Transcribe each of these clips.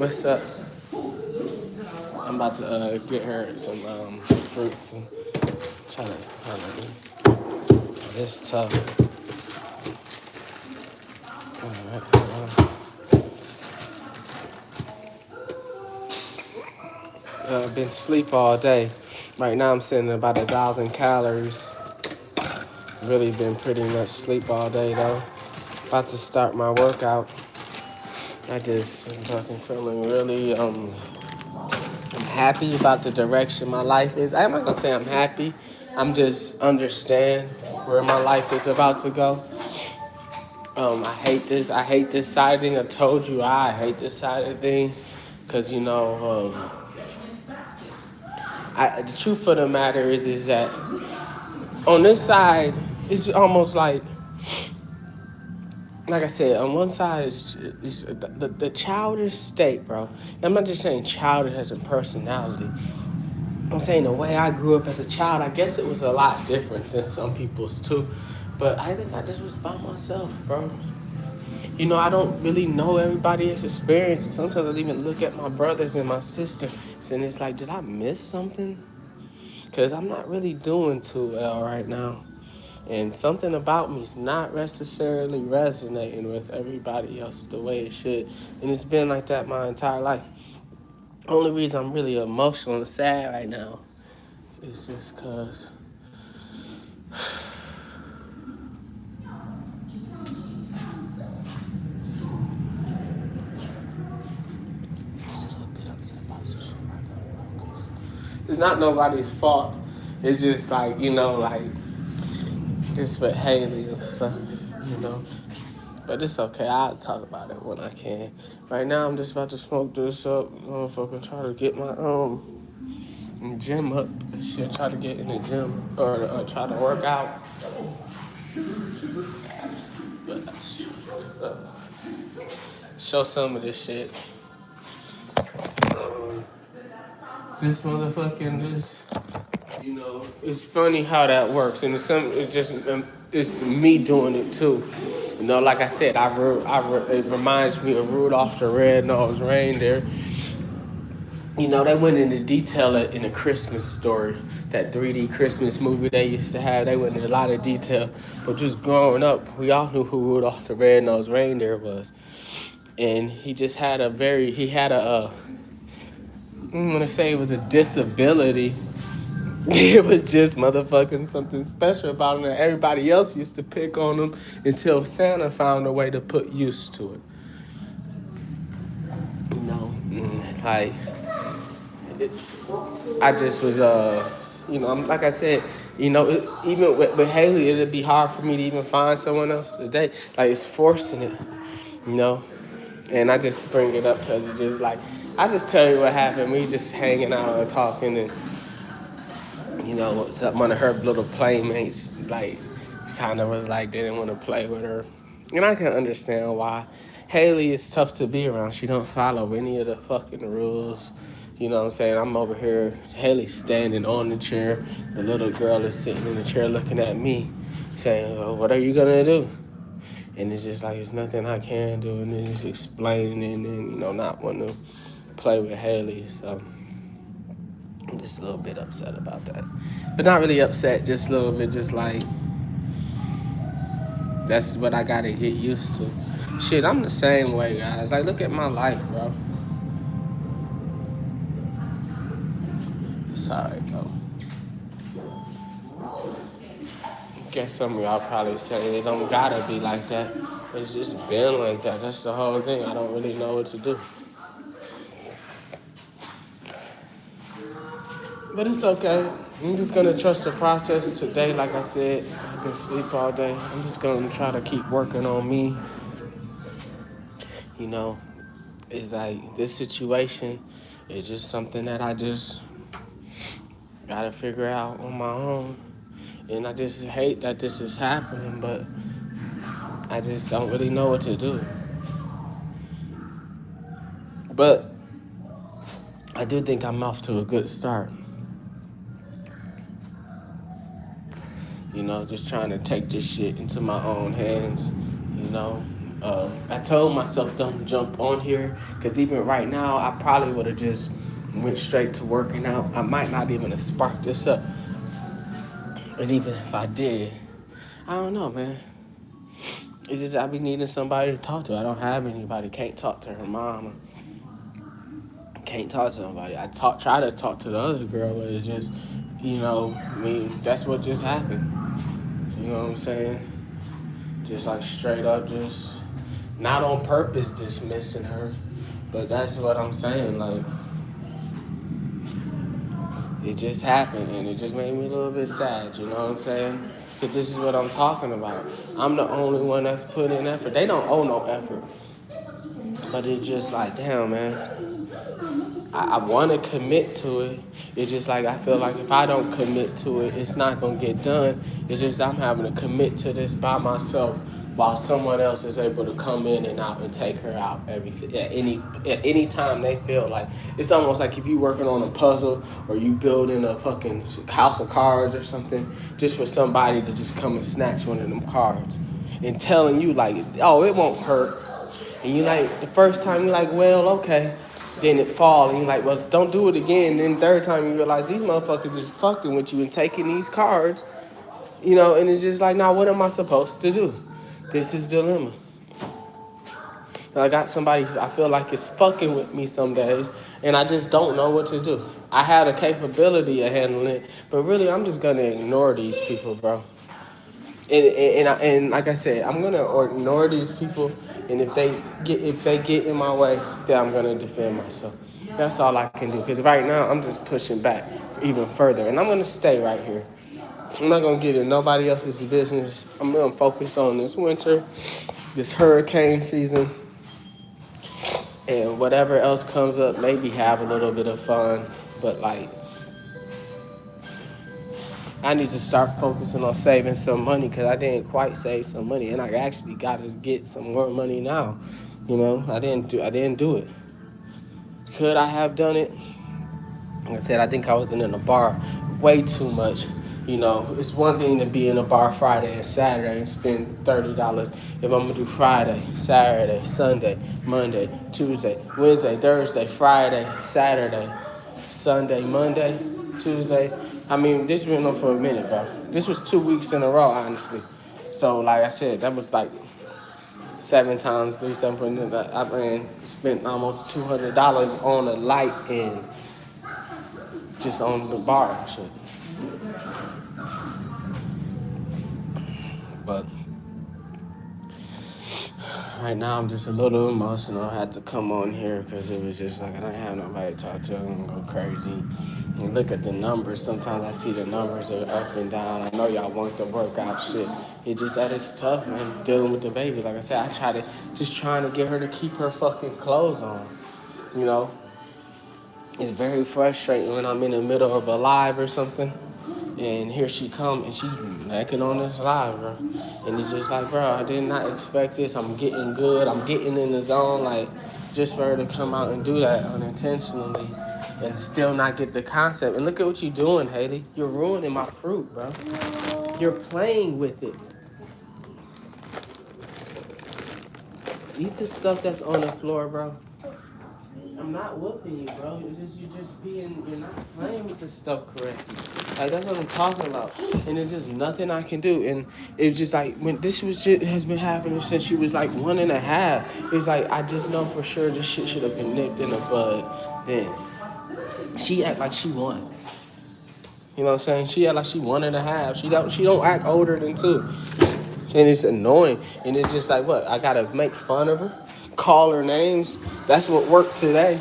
What's up? I'm about to get her some fruits and try to. It's tough. All right. I've been asleep all day. Right now I'm sitting at about 1,000 calories. Really been pretty much sleep all day though. About to start my workout. I just am fucking feeling really I'm happy about the direction my life is. I'm not gonna say I'm happy. I'm just understand where my life is about to go. I hate this. I hate deciding. I told you I hate this side of things, cause the truth of the matter is that on this side it's almost like I said, on one side is the childish state, bro. I'm not just saying childish as a personality. I'm saying the way I grew up as a child, I guess it was a lot different than some people's too. But I think I just was by myself, bro. I don't really know everybody else's experience. And sometimes I even look at my brothers and my sister, and it's like, did I miss something? Because I'm not really doing too well right now. And something about me is not necessarily resonating with everybody else the way it should. And it's been like that my entire life. Only reason I'm really emotional and sad right now is just because it's not nobody's fault. It's just just with Haley and stuff, you know. But it's okay. I'll talk about it when I can. Right now, I'm just about to smoke this up, motherfucker. Try to get my gym up. Shit, try to get in the gym or try to work out. But show some of this shit. This motherfucking this. It's funny how that works, and it's me doing it too. Like I said, it reminds me of Rudolph the Red-Nosed Reindeer. They went into detail in a Christmas story, that 3D Christmas movie they used to have. They went into a lot of detail, but just growing up, we all knew who Rudolph the Red-Nosed Reindeer was, and he just had I'm gonna say it was a disability. It was just motherfucking something special about him that everybody else used to pick on him until Santa found a way to put use to it. Like, I just was, like I said, even with Haley, it'd be hard for me to even find someone else today. Like, it's forcing it, you know? And I just bring it up because it just I just tell you what happened. We just hanging out and talking and, one of her little playmates, kind of was they didn't want to play with her. And I can understand why. Haley is tough to be around. She don't follow any of the fucking rules. You know what I'm saying? I'm over here. Haley's standing on the chair. The little girl is sitting in the chair looking at me, saying, well, what are you going to do? And it's just it's nothing I can do. And then just explaining and, not wanting to play with Haley. So I'm just a little bit upset about that. But not really upset, just a little bit that's what I got to get used to. Shit, I'm the same way, guys. Look at my life, bro. It's alright, though. I guess some of y'all probably say it don't gotta be like that. It's just been like that. That's the whole thing. I don't really know what to do. But it's okay. I'm just gonna trust the process today. Like I said, I've been asleep all day. I'm just gonna try to keep working on me. It's this situation is just something that I just gotta figure out on my own. And I just hate that this is happening, but I just don't really know what to do. But I do think I'm off to a good start. Just trying to take this shit into my own hands, I told myself don't jump on here because even right now I probably would have just went straight to working out. I might not even have sparked this up. And even if I did, I don't know, man. It's just I be needing somebody to talk to. I don't have anybody. Can't talk to her mom. Can't talk to nobody. Try to talk to the other girl, but it just, I mean, that's what just happened. You know what I'm saying? Just like straight up, just not on purpose dismissing her, but that's what I'm saying. Like, it just happened, and it just made me a little bit sad. You know what I'm saying? Because this is what I'm talking about. I'm the only one that's putting in effort. They don't owe no effort, but it's just like, damn, man. I want to commit to it. It's just like I feel like if I don't commit to it, it's not going to get done. It's just I'm having to commit to this by myself while someone else is able to come in and out and take her out at any time they feel like. It's almost like if you working on a puzzle or you building a fucking house of cards or something, just for somebody to just come and snatch one of them cards and telling you like, oh, it won't hurt. And you like, the first time you're like, well, okay. Then it fall and you're like, well, don't do it again. And then third time you realize these motherfuckers is fucking with you and taking these cards, and it's just like, now what am I supposed to do? This is dilemma. I got somebody I feel like is fucking with me some days and I just don't know what to do. I had a capability of handling it, but really I'm just gonna ignore these people, bro. And like I said, I'm gonna ignore these people, and if they get in my way, then I'm gonna defend myself. That's all I can do. Because right now I'm just pushing back even further, and I'm gonna stay right here. I'm not gonna get in nobody else's business. I'm gonna focus on this winter, this hurricane season, and whatever else comes up. Maybe have a little bit of fun, but like, I need to start focusing on saving some money because I didn't quite save some money, and I actually got to get some more money now. I didn't do it. Could I have done it? Like I said, I think I was in a bar way too much. It's one thing to be in a bar Friday and Saturday and spend $30. If I'm gonna do Friday, Saturday, Sunday, Monday, Tuesday, Wednesday, Thursday, Friday, Saturday, Sunday, Monday, Tuesday. I mean, this went on for a minute, bro. This was 2 weeks in a row, honestly. So, like I said, that was like 7 times 3, 7. I spent almost $200 on a light end, just on the bar and shit. But right now I'm just a little emotional. I had to come on here because it was just like I didn't have nobody to talk to. I'm gonna go crazy. And look at the numbers. Sometimes I see the numbers are up and down. I know y'all want the workout shit. It's tough, man, dealing with the baby. Like I said, trying to get her to keep her fucking clothes on. It's very frustrating when I'm in the middle of a live or something. And here she come and she's necking on this live, bro. And it's just like, bro, I did not expect this. I'm getting good. I'm getting in the zone. Like, just for her to come out and do that unintentionally and still not get the concept. And look at what you're doing, Haley. You're ruining my fruit, bro. You're playing with it. Eat the stuff that's on the floor, bro. I'm not whooping you, bro. It's just you're not playing with this stuff correctly. Like, that's what I'm talking about. And there's just nothing I can do. And it's just like, when this has been happening since she was like 1.5. It's like, I just know for sure this shit should have been nipped in the bud then. She act like she won. You know what I'm saying? She act like she 1.5. She don't act older than 2. And it's annoying. And it's just like, what? I gotta make fun of her? Call her names? That's what worked today.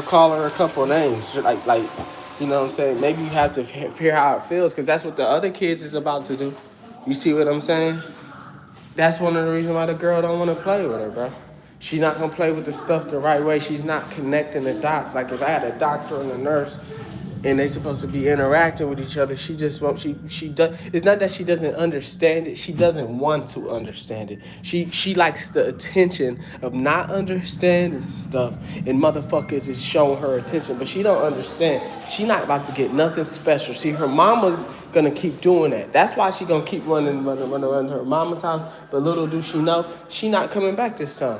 Call her a couple names. Like, you know what I'm saying? Maybe you have to hear how it feels, because that's what the other kids is about to do. You see what I'm saying? That's one of the reasons why the girl don't want to play with her, bro. She's not going to play with the stuff the right way. She's not connecting the dots. Like, if I had a doctor and a nurse and they supposed to be interacting with each other. She just won't. She does. It's not that she doesn't understand it. She doesn't want to understand it. She likes the attention of not understanding stuff, and motherfuckers is showing her attention, but she don't understand. She not about to get nothing special. See, her mama's gonna keep doing that. That's why she gonna keep running around her mama's house. But little do she know, she not coming back this time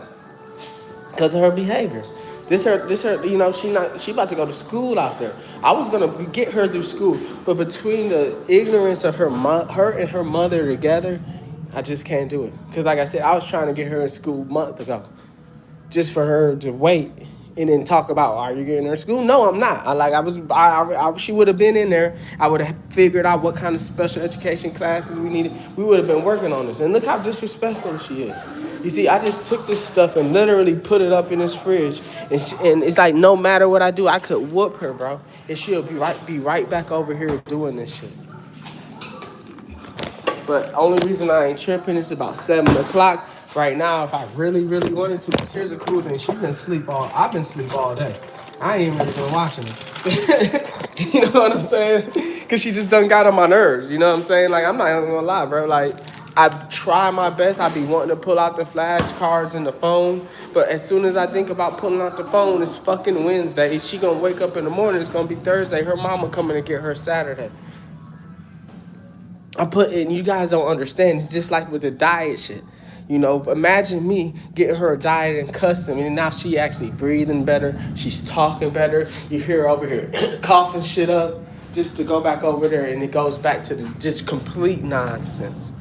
because of her behavior. This her, you know, she about to go to school out there. I was gonna get her through school, but between the ignorance of her and her mother together, I just can't do it. Cause like I said, I was trying to get her in school a month ago, just for her to wait and then talk about, are you getting her in school? No, I'm not. She would have been in there. I would have figured out what kind of special education classes we needed. We would have been working on this. And look how disrespectful she is. You see, I just took this stuff and literally put it up in this fridge. And it's like no matter what I do, I could whoop her, bro. And she'll be right back over here doing this shit. But only reason I ain't tripping is about 7 o'clock. Right now, if I really, really wanted to, because here's a cool thing. I've been asleep all day. I ain't even really been watching it. You know what I'm saying? Because she just done got on my nerves. You know what I'm saying? Like, I'm not even gonna lie, bro. Like, I try my best. I be wanting to pull out the flashcards and the phone. But as soon as I think about pulling out the phone, it's fucking Wednesday. She gonna wake up in the morning. It's gonna be Thursday. Her mama coming to get her Saturday. And you guys don't understand. It's just like with the diet shit. You know, imagine me getting her a diet and custom, and now she actually breathing better. She's talking better. You hear her over here coughing shit up just to go back over there, and it goes back to the just complete nonsense.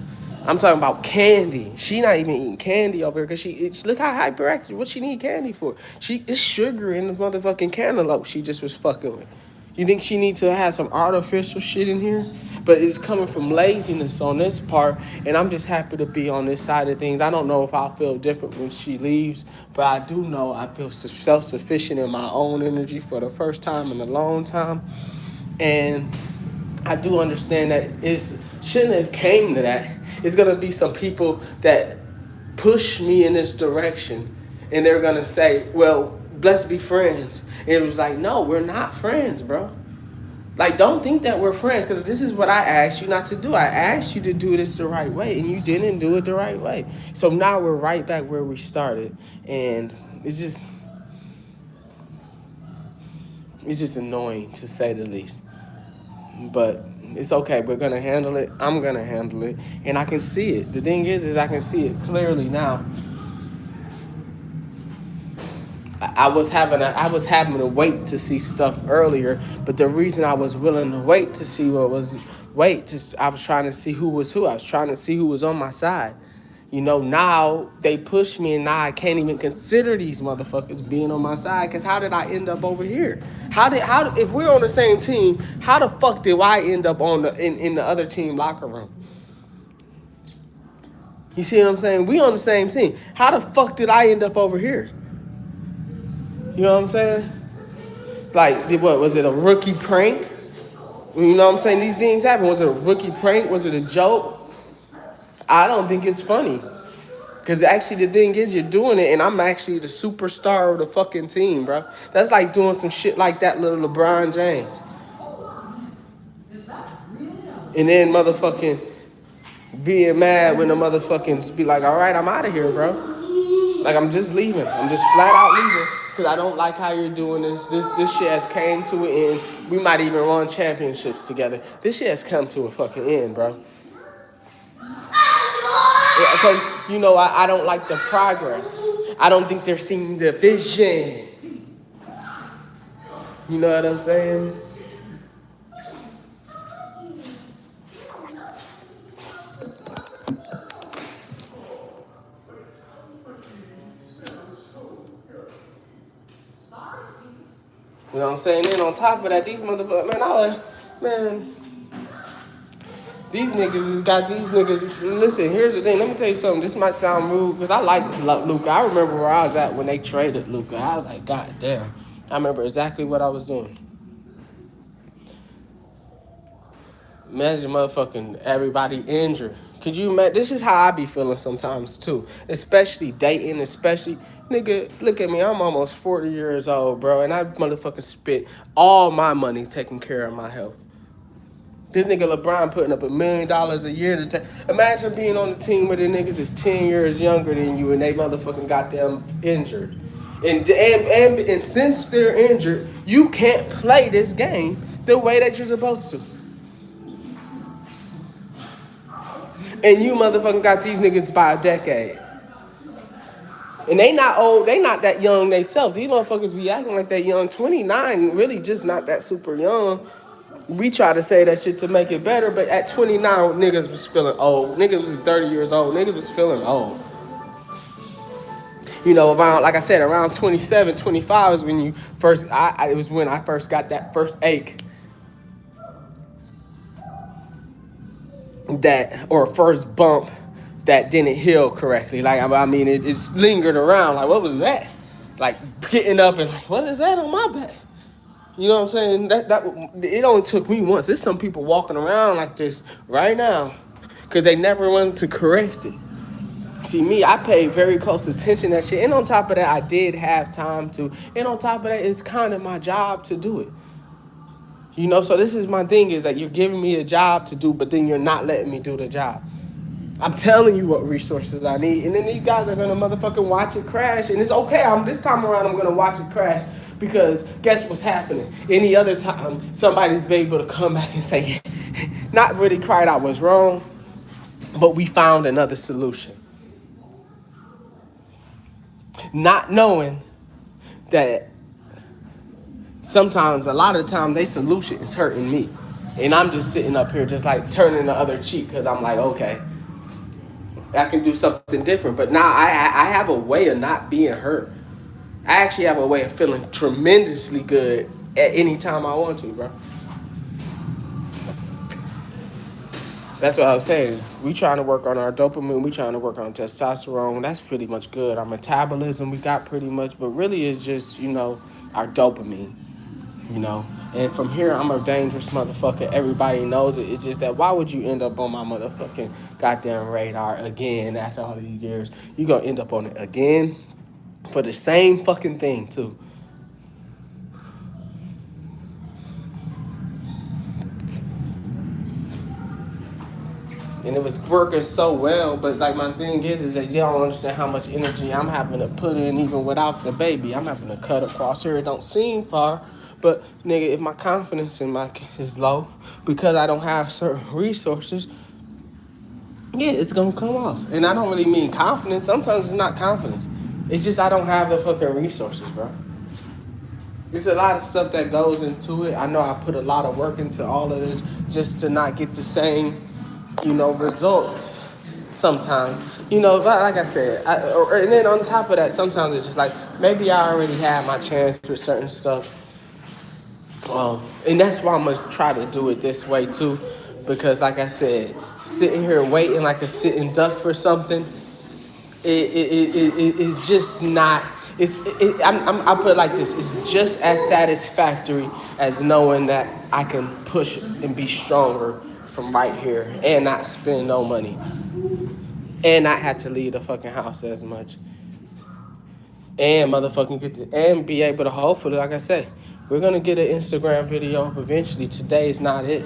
I'm talking about candy. She not even eating candy over here because look how hyperactive. What she need candy for? It's sugar in the motherfucking cantaloupe she just was fucking with. You think she needs to have some artificial shit in here? But it's coming from laziness on this part, and I'm just happy to be on this side of things. I don't know if I'll feel different when she leaves, but I do know I feel self-sufficient in my own energy for the first time in a long time. And I do understand that it shouldn't have came to that. It's going to be some people that push me in this direction, and they're going to say, well, let's be friends. And it was like, no, we're not friends, bro. Like, don't think that we're friends, because this is what I asked you not to do. I asked you to do this the right way, and you didn't do it the right way. So now we're right back where we started, and it's just annoying, to say the least. But it's okay. We're going to handle it. I'm going to handle it, and I can see it. The thing is I can see it clearly now. I was having to wait to see stuff earlier, but the reason I was willing to wait to see I was trying to see who was who. I was trying to see who was on my side. You know, now they push me, and now I can't even consider these motherfuckers being on my side, because how did I end up over here? If we're on the same team, how the fuck did I end up in the other team locker room? You see what I'm saying? We on the same team. How the fuck did I end up over here? You know what I'm saying? Like, what was it, a rookie prank? You know what I'm saying? These things happen. Was it a rookie prank? Was it a joke? I don't think it's funny. Because actually the thing is, you're doing it, and I'm actually the superstar of the fucking team, bro. That's like doing some shit like that, little LeBron James. And then motherfucking being mad when the motherfucking be like, all right, I'm out of here, bro. Like, I'm just leaving. I'm just flat out leaving. Because I don't like how you're doing this. This shit has came to an end. We might even run championships together. This shit has come to a fucking end, bro. Because, you know, I don't like the progress. I don't think they're seeing the vision. You know what I'm saying? You know what I'm saying? Then on top of that, these motherfuckers, these niggas, listen, here's the thing. Let me tell you something. This might sound rude, because I like Luka. I remember where I was at when they traded Luka. I was like, God damn. I remember exactly what I was doing. Imagine motherfucking everybody injured. Could you imagine? This is how I be feeling sometimes too, especially dating, especially nigga. Look at me, I'm almost 40 years old, bro, and I motherfucking spent all my money taking care of my health. This nigga LeBron putting up $1 million a year to take. Imagine being on a team where the niggas is 10 years younger than you and they motherfucking goddamn injured. And since they're injured, you can't play this game the way that you're supposed to. And you motherfucking got these niggas by a decade. And they not old, they not that young themselves. These motherfuckers be acting like they young. 29, really just not that super young. We try to say that shit to make it better, but at 29, niggas was feeling old. Niggas was 30 years old. Niggas was feeling old. You know, around, like I said, around 27, 25 is when you first, it was when I first got that first ache. Or first bump that didn't heal correctly. Like, I mean, it's lingered around. Like, what was that? Like, getting up and like, what is that on my back? You know what I'm saying? That it only took me once. There's some people walking around like this right now because they never wanted to correct it. See, me, I paid very close attention to that shit. And on top of that, I did have time to. And on top of that, it's kind of my job to do it. You know, so this is my thing is that you're giving me a job to do, but then you're not letting me do the job. I'm telling you what resources I need, and then these guys are gonna motherfucking watch it crash, and it's okay. This time around, I'm gonna watch it crash because guess what's happening? Any other time, somebody's able to come back and say, not really cried out was wrong, but we found another solution. Not knowing that sometimes, a lot of the time, their solution is hurting me, and I'm just sitting up here just like turning the other cheek because I'm like, okay, I can do something different. But now I have a way of not being hurt. I actually have a way of feeling tremendously good at any time I want to, bro. That's what I was saying. We trying to work on our dopamine. We trying to work on testosterone. That's pretty much good. Our metabolism, we got pretty much. But really, it's just, you know, our dopamine, you know. And from here, I'm a dangerous motherfucker. Everybody knows it. It's just that why would you end up on my motherfucking goddamn radar again after all these years? You gonna end up on it again for the same fucking thing, too. And it was working so well, but like my thing is that y'all don't understand how much energy I'm having to put in even without the baby. I'm having to cut across here. It don't seem far, but nigga, if my confidence is low because I don't have certain resources, yeah, it's gonna come off. And I don't really mean confidence. Sometimes it's not confidence. It's just I don't have the fucking resources, bro. There's a lot of stuff that goes into it. I know I put a lot of work into all of this just to not get the same, you know, result sometimes. You know, like I said, and then on top of that, sometimes it's just like, maybe I already had my chance with certain stuff. And that's why I'm going to try to do it this way, too. Because, like I said, sitting here waiting like a sitting duck for something, it's just not... I put it like this. It's just as satisfactory as knowing that I can push and be stronger from right here and not spend no money and not have to leave the fucking house as much and motherfucking and be able to hopefully, like I said, we're gonna get an Instagram video up eventually. Today is not it.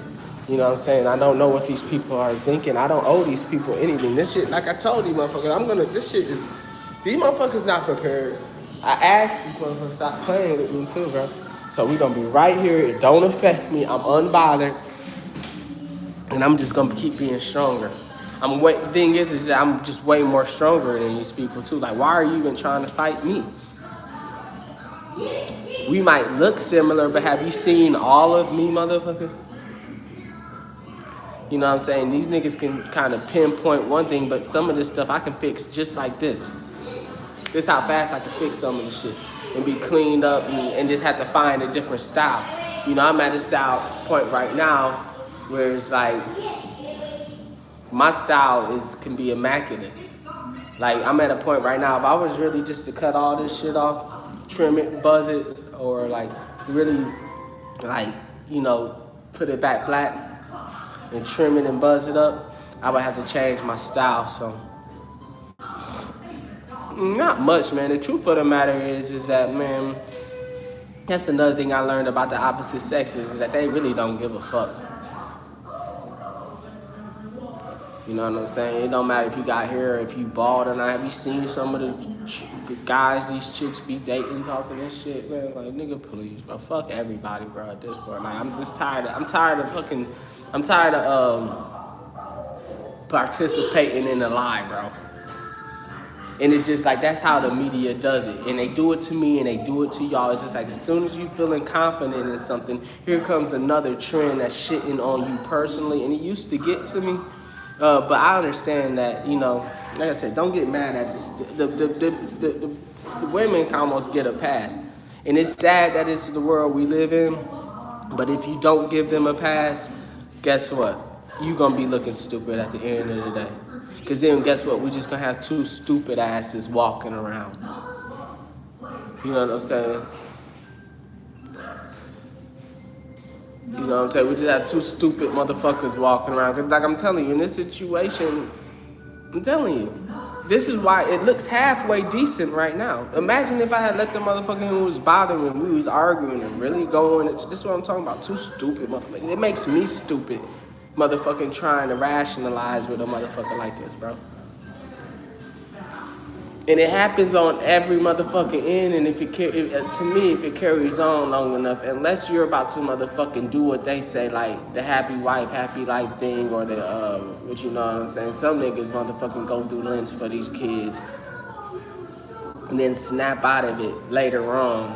You know what I'm saying? I don't know what these people are thinking. I don't owe these people anything. This shit, like I told you motherfuckers, these motherfuckers not prepared. I asked these motherfuckers to stop playing with me too, bro. So we gonna be right here. It don't affect me. I'm unbothered. And I'm just gonna keep being stronger. The thing is that I'm just way more stronger than these people too. Like, why are you even trying to fight me? We might look similar, but have you seen all of me, motherfucker? You know what I'm saying? These niggas can kind of pinpoint one thing, but some of this stuff I can fix just like this. This how fast I can fix some of this shit and be cleaned up and just have to find a different style. You know, I'm at a style point right now where it's like my style can be immaculate. Like, I'm at a point right now, if I was really just to cut all this shit off, trim it, buzz it, or like really like, you know, put it back black and trim it and buzz it up, I would have to change my style. So not much, man. The truth of the matter is that, man, that's another thing I learned about the opposite sexes is that they really don't give a fuck. You know what I'm saying? It don't matter if you got hair, if you bald or not. Have you seen some of the guys these chicks be dating, talking this shit, man? Like, nigga, please, bro. Fuck everybody, bro. At this point, like, I'm just tired. I'm tired of participating in the lie, bro. And it's just like that's how the media does it. And they do it to me and they do it to y'all. It's just like as soon as you feeling confident in something, here comes another trend that's shitting on you personally. And it used to get to me. But I understand that, you know, like I said, don't get mad at this. The women can almost get a pass. And it's sad that this is the world we live in. But if you don't give them a pass, guess what? You're going to be looking stupid at the end of the day. Because then guess what? We're just going to have two stupid asses walking around. You know what I'm saying? You know what I'm saying? We just have two stupid motherfuckers walking around. Cause like I'm telling you, in this situation, I'm telling you, this is why it looks halfway decent right now. Imagine if I had let the motherfucker who was bothering me, we was arguing and really going. This is what I'm talking about. Two stupid motherfuckers. It makes me stupid, motherfucking trying to rationalize with a motherfucker like this, bro. And it happens on every motherfucking end, and if it carries on long enough, unless you're about to motherfucking do what they say, like the happy wife, happy life thing, or the, what you know what I'm saying? Some niggas motherfucking go through lens for these kids, and then snap out of it later on,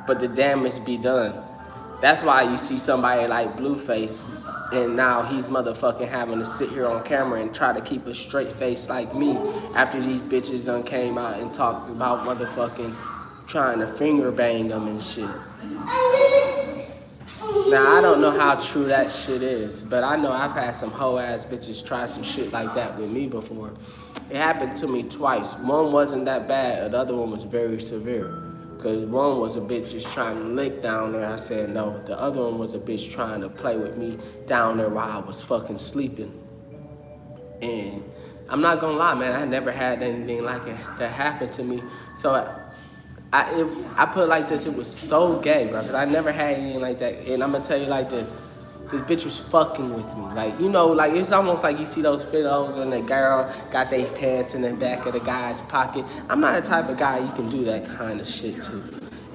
but the damage be done. That's why you see somebody like Blueface, and now he's motherfucking having to sit here on camera and try to keep a straight face like me after these bitches done came out and talked about motherfucking trying to finger bang them and shit. Now, I don't know how true that shit is, but I know I've had some hoe ass bitches try some shit like that with me before. It happened to me twice. One wasn't that bad, the other one was very severe. Because one was a bitch just trying to lick down there. I said no. The other one was a bitch trying to play with me down there while I was fucking sleeping. And I'm not gonna lie, man. I never had anything like it that happened to me. So I put it like this. It was so gay, bro. Because I never had anything like that. And I'm gonna tell you like this. This bitch was fucking with me. Like, you know, like it's almost like you see those videos when the girl got their pants in the back of the guy's pocket. I'm not the type of guy you can do that kind of shit to.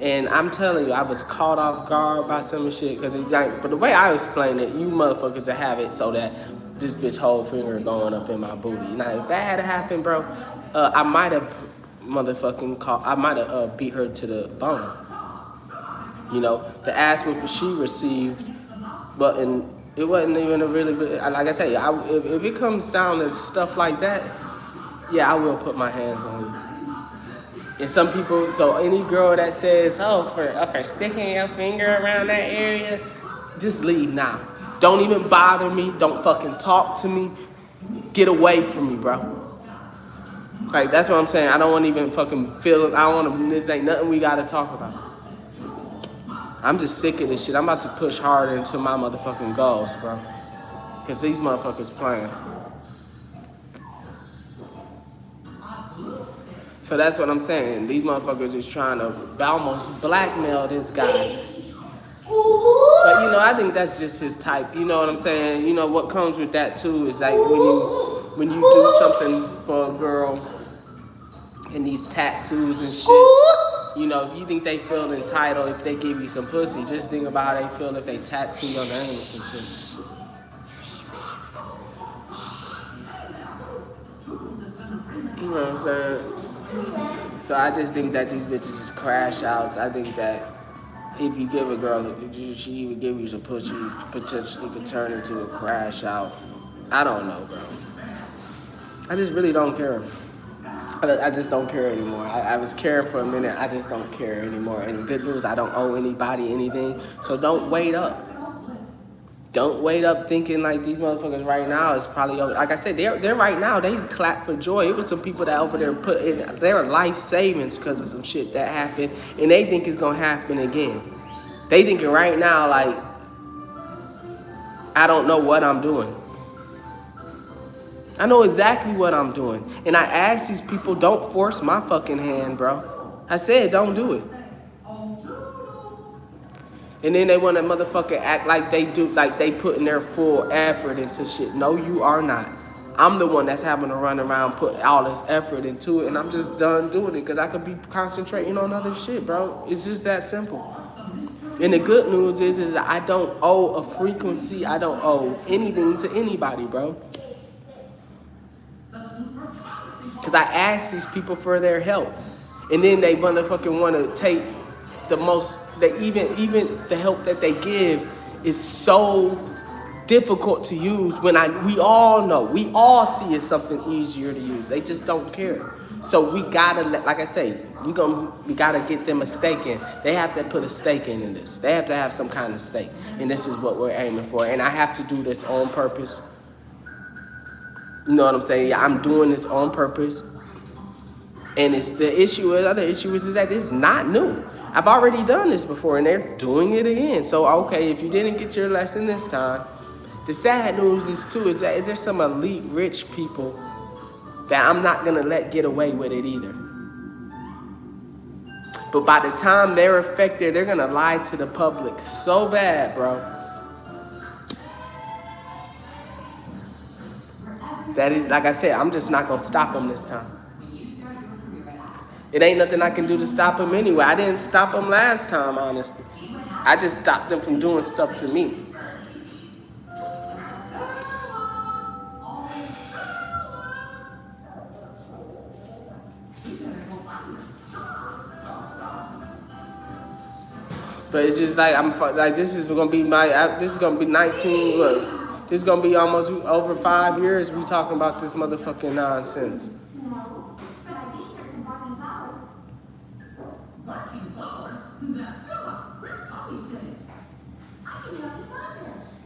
And I'm telling you, I was caught off guard by some shit. Cause like, but the way I explain it, you motherfuckers will have it so that this bitch whole finger going up in my booty. Now, if that had happened, bro, I might have beat her to the bone. You know, the ass whooping she received. But it wasn't even a really good, like I say, if it comes down to stuff like that, yeah, I will put my hands on you. And some people, so any girl that says, oh, for sticking your finger around that area, just leave now. Don't even bother me. Don't fucking talk to me. Get away from me, bro. Like, that's what I'm saying. I don't want to even fucking feel it. I don't want to, this ain't nothing we got to talk about. I'm just sick of this shit. I'm about to push harder into my motherfucking goals, bro. Because these motherfuckers playing. So that's what I'm saying. These motherfuckers is trying to almost blackmail this guy. But, you know, I think that's just his type. You know what I'm saying? You know, what comes with that, too, is like when you do something for a girl and these tattoos and shit. You know, if you think they feel entitled if they give you some pussy, just think about how they feel if they tattoo your name or some shit. You know what I'm saying? So I just think that these bitches is crash outs. I think that if you give a girl, if she would give you some pussy, potentially could turn into a crash out. I don't know, bro. I just really don't care. I just don't care anymore. I was caring for a minute. I just don't care anymore. And the good news, I don't owe anybody anything. So don't wait up. Don't wait up thinking like these motherfuckers right now is probably over. Like I said, they're right now, they clap for joy. It was some people that over there put in their life savings because of some shit that happened. And they think it's going to happen again. They thinking right now like, I don't know what I'm doing. I know exactly what I'm doing. And I ask these people, don't force my fucking hand, bro. I said, don't do it. And then they want to motherfucker act like they do, like they putting their full effort into shit. No, you are not. I'm the one that's having to run around, put all this effort into it, and I'm just done doing it because I could be concentrating on other shit, bro. It's just that simple. And the good news is that I don't owe a frequency. I don't owe anything to anybody, bro. Because I ask these people for their help. And then they motherfucking want to take the most, they even the help that they give is so difficult to use when we all know, we all see it's something easier to use. They just don't care. So we gotta, like I say, we gotta get them a stake in. They have to put a stake in this. They have to have some kind of stake. And this is what we're aiming for. And I have to do this on purpose. You know what I'm saying? Yeah, I'm doing this on purpose. And it's the issue, the other issue is that it's not new. I've already done this before and they're doing it again. So, okay, if you didn't get your lesson this time, the sad news is too, is that there's some elite rich people that I'm not gonna let get away with it either. But by the time they're affected, they're gonna lie to the public so bad, bro. That is, like I said, I'm just not gonna stop them this time. It ain't nothing I can do to stop them anyway. I didn't stop them last time, honestly. I just stopped them from doing stuff to me. But it's just like, I'm like, this is gonna be 19, look, this is gonna be almost over 5 years we talking about this motherfucking nonsense.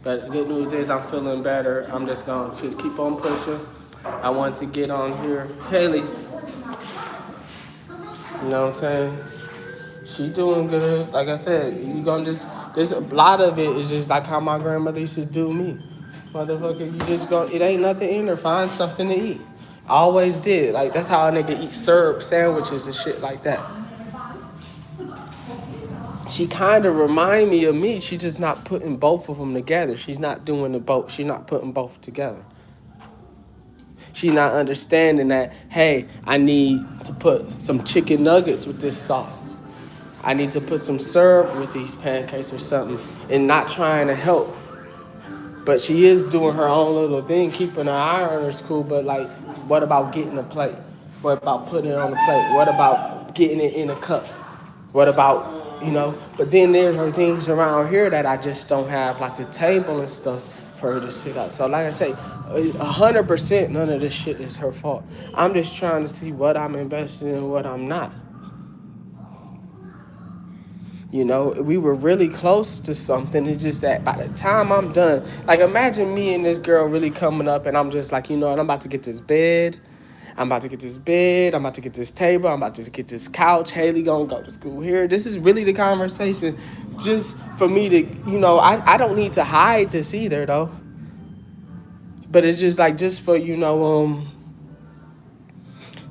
But the good news is I'm feeling better. I'm just gonna just keep on pushing. I want to get on here. Haley, you know what I'm saying? She doing good. Like I said, you gonna just, there's a lot of it is just like how my grandmother used to do me. Motherfucker, you just go, it ain't nothing in there, find something to eat. I always did. Like, that's how a nigga eat syrup sandwiches and shit like that. She kind of remind me of me. She just not putting both of them together. She's not doing the both. She's not putting both together. She not understanding that, hey, I need to put some chicken nuggets with this sauce. I need to put some syrup with these pancakes or something, and not trying to help. But she is doing her own little thing, keeping her eye on her school. But like, what about getting a plate? What about putting it on the plate? What about getting it in a cup? What about, you know? But then there are things around here that I just don't have, like a table and stuff for her to sit at. So like I say, 100% none of this shit is her fault. I'm just trying to see what I'm investing in and what I'm not. You know, we were really close to something. It's just that by the time I'm done, like imagine me and this girl really coming up and I'm just like, you know what, I'm about to get this bed. I'm about to get this bed. I'm about to get this table. I'm about to get this couch. Haley gonna go to school here. This is really the conversation just for me to, you know, I don't need to hide this either though. But it's just like, just for, you know,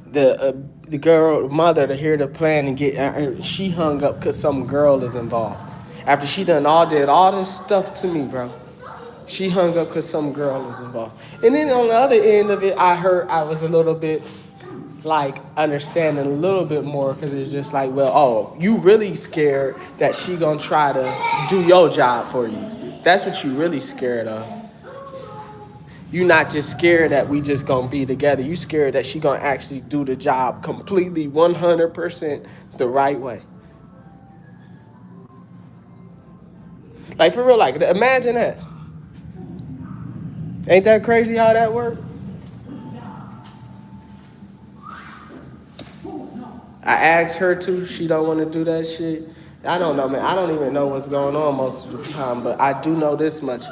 the girl mother to hear the plan and get, she hung up because some girl is involved. After she did all this stuff to me, bro. She hung up because some girl is involved. And then on the other end of it, I was a little bit like understanding a little bit more because it's just like, well, oh, you really scared that she gonna try to do your job for you. That's what you really scared of. You not just scared that we just gonna be together. You scared that she gonna actually do the job completely 100% the right way. Like for real, like imagine that. Ain't that crazy how that worked? I asked her to. She don't want to do that shit. I don't know, man. I don't even know what's going on most of the time, but I do know this much.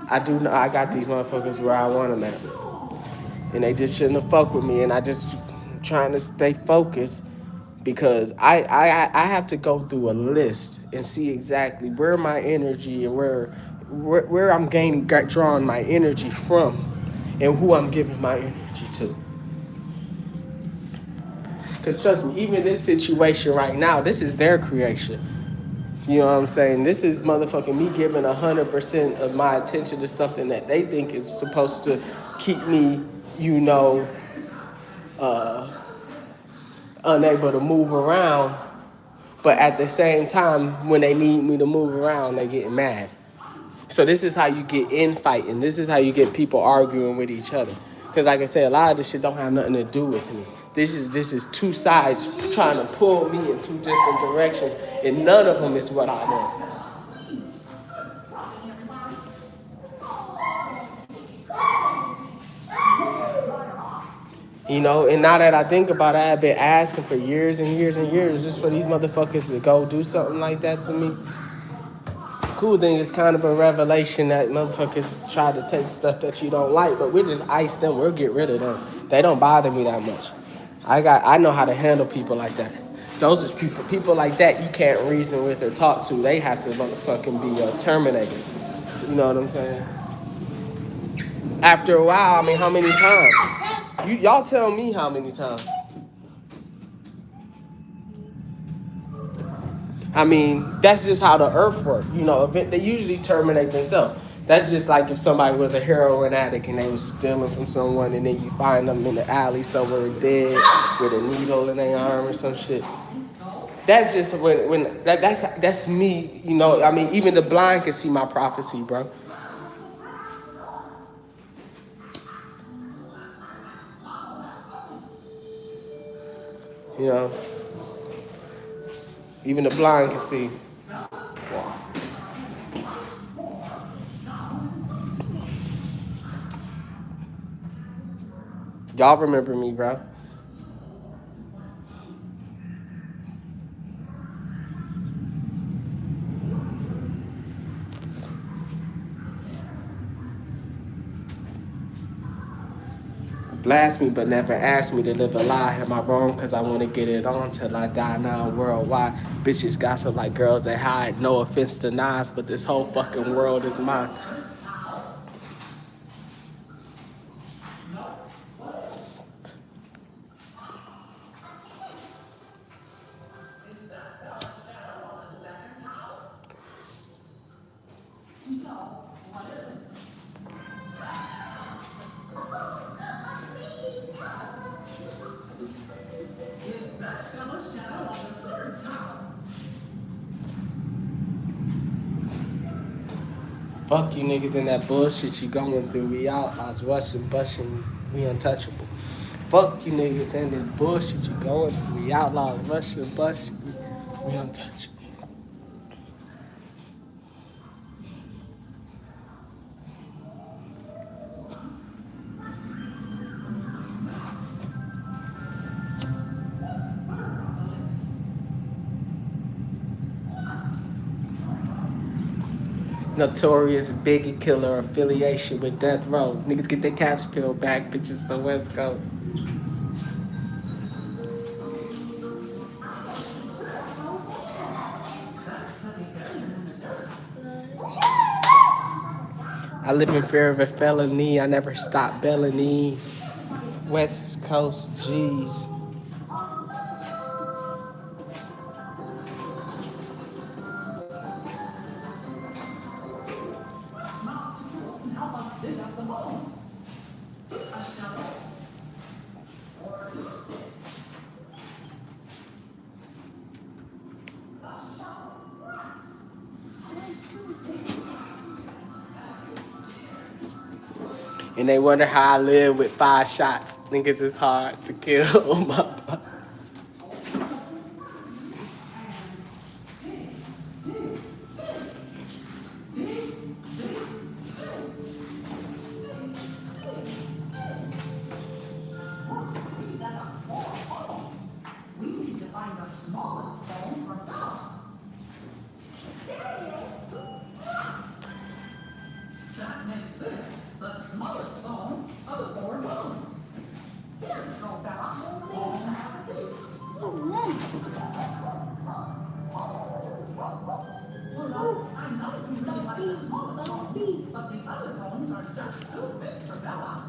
I do know I got these motherfuckers where I want them at. And they just shouldn't have fucked with me. And I just trying to stay focused because I have to go through a list and see exactly where my energy and where I'm drawing my energy from. and who I'm giving my energy to. Because trust me, even this situation right now, this is their creation. You know what I'm saying? This is motherfucking me giving 100% of my attention to something that they think is supposed to keep me, you know, uh, unable to move around. But at the same time, when they need me to move around, they get mad. So this is how you get infighting. This is how you get people arguing with each other. Because like I said, a lot of this shit don't have nothing to do with me. This is two sides trying to pull me in two different directions, and none of them is what I want. You know, and now that I think about it, I've been asking for years and years and years just for these motherfuckers to go do something like that to me. Cool thing is kind of a revelation that motherfuckers try to take stuff that you don't like, but we'll just ice them. We'll get rid of them. They don't bother me that much. I know how to handle people like that. Those are people like that you can't reason with or talk to. They have to motherfucking be terminated. You know what I'm saying? After a while, I mean, how many times? Y'all tell me how many times. I mean, that's just how the earth works. You know, they usually terminate themselves. That's just like if somebody was a heroin addict and they was stealing from someone and then you find them in the alley somewhere dead with a needle in their arm or some shit. That's just that's me, you know. I mean, even the blind can see my prophecy, bro. You know, even the blind can see. So. Y'all remember me, bro. Blast me, but never ask me to live a lie. Am I wrong? Cause I want to get it on till I die now worldwide. Bitches gossip like girls that hide. No offense to Nas, but this whole fucking world is mine. Fuck you niggas in that bullshit you going through. We outlaws, rushing, bushing, we untouchable. Fuck you niggas in that bullshit you going through. We outlaws, rushing, bushing, we untouchable. Notorious Biggie killer affiliation with Death Row. Niggas get their caps peeled back, bitches the West Coast. I live in fear of a felony. I never stop belling these. West Coast G's. And they wonder how I live with 5 shots. Niggas it's hard to kill my. But the other bones are just too big for Bella.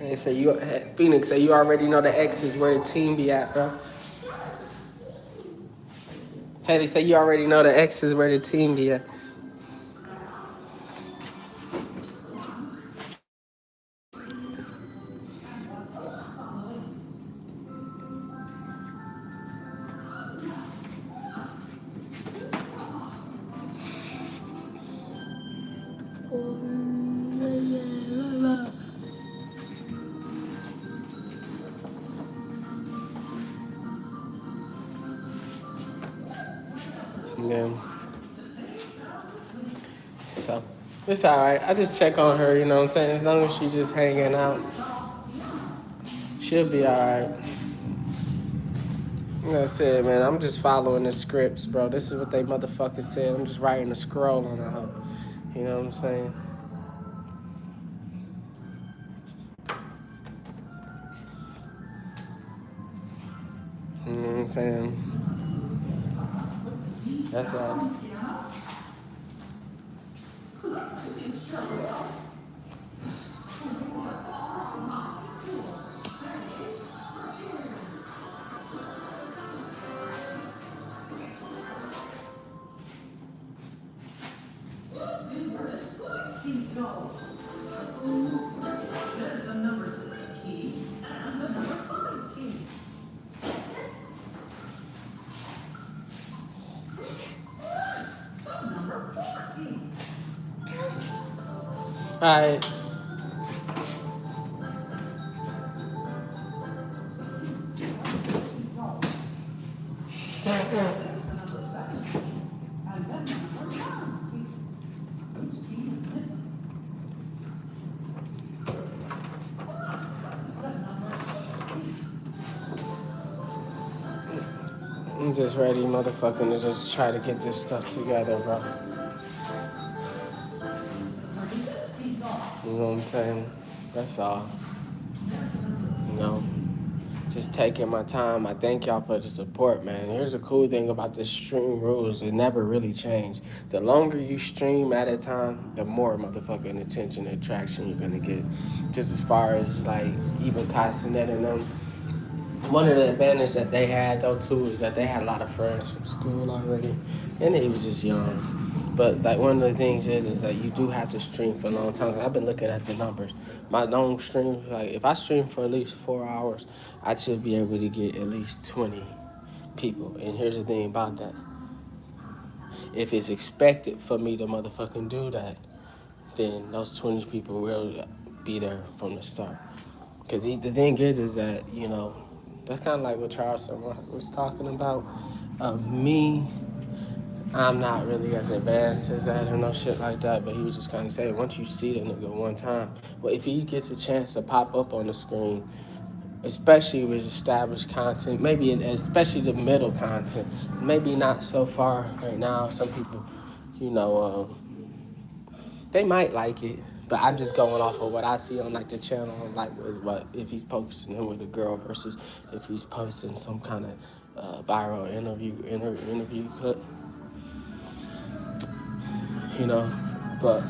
They say you Phoenix say you already know the X is where the team be at, bro. Hey, they say you already know the X is where the team be at. Yeah. So it's all right. I just check on her. You know what I'm saying? As long as she just hanging out, she'll be all right. That's it, man. I'm just following the scripts, bro. This is what they motherfuckers said. I'm just writing a scroll on the hoe. You know what I'm saying? You know what I'm saying? That's all. All right. I'm just ready, motherfucking, to just try to get this stuff together, bro. You know what I'm saying? That's all. You know, just taking my time. I thank y'all for the support, man. Here's the cool thing about the stream rules. It never really changed. The longer you stream at a time, the more motherfucking attention and attraction you're gonna get. Just as far as like even Castanet and them. One of the advantages that they had though too is that they had a lot of friends from school already, and they was just young. But like one of the things is that you do have to stream for a long time. I've been looking at the numbers. My long stream, like if I stream for at least 4 hours, I should be able to get at least 20 people. And here's the thing about that: if it's expected for me to motherfucking do that, then those 20 people will be there from the start. Because the thing is that, you know, that's kind of like what Charleston was talking about. Me, I'm not really as advanced as that or no shit like that, but he was just kind of saying, once you see the nigga one time, well, if he gets a chance to pop up on the screen, especially with established content, maybe especially the middle content, maybe not so far right now. Some people, you know, they might like it, but I'm just going off of what I see on like the channel, like what if he's posting him with a girl versus if he's posting some kind of viral interview clip, you know. But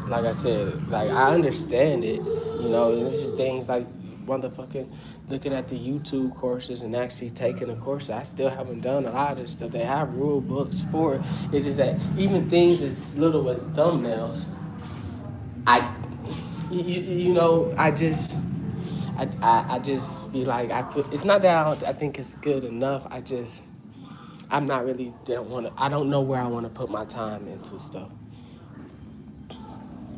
like I said, like I understand it, you know. And this is things like motherfucking looking at the YouTube courses and actually taking the course. I still haven't done a lot of this stuff. They have rule books for it. It's just that even things as little as thumbnails, I, you know, I just be like, it's not that I think it's good enough. I'm not really, I don't know where I want to put my time into stuff.